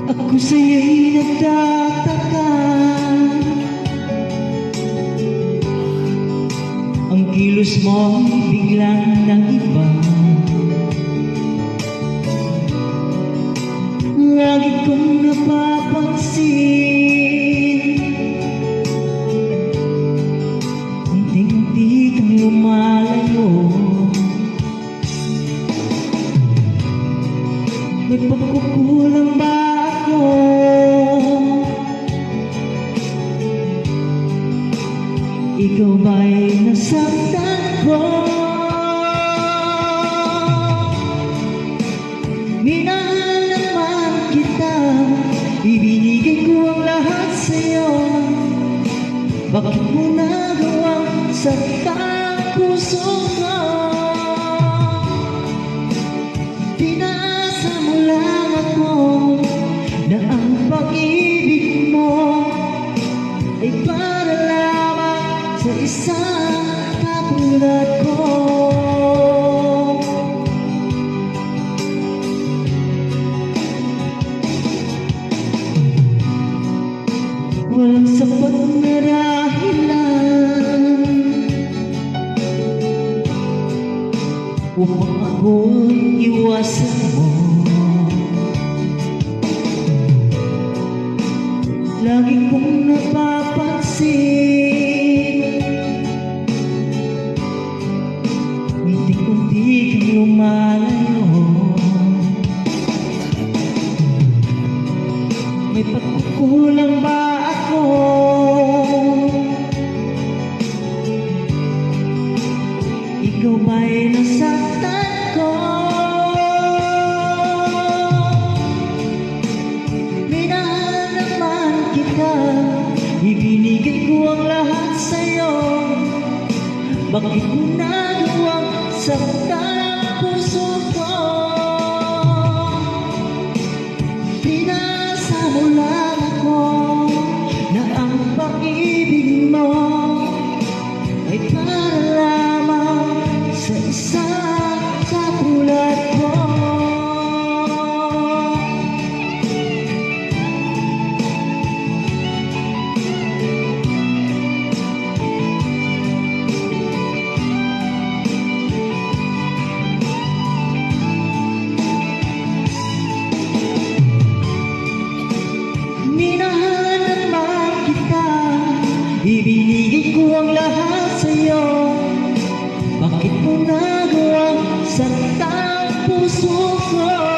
Ako sa'yo'y nagtataka, ang kilos mo'y biglang nag-iba. Lagi kong napapansin, unti-unti kang lumalayo. May pagkukulang ba ako? Ikaw ba'y nasaktan ko? Minahal naman kita, ibinigay ko ang lahat sa'yo. Bakit mo nagawang saktan ang puso ko? Pinasa mo lang ako na ang pag-ibig mo ay para lamang sa isang katulad ko. Walang sapat na dahilan upang ako'y iwasan mo. Lagi kong napapansin, unti-unti kang lumalayo. May pagkukulang ba ako? Ikaw ba'y nasaktan ko? Minahal naman kita, ibinigay ko ang lahat sa'yo. Bakit mo nagawang saktan ang puso ko? Pinasa mo lang ako na ang pag-ibig mo ay para lamang sa isang katulad ko. Minahal naman kita, ibinigay ko ang lahat sa'yo. Bakit mo nagawang saktan ang puso ko?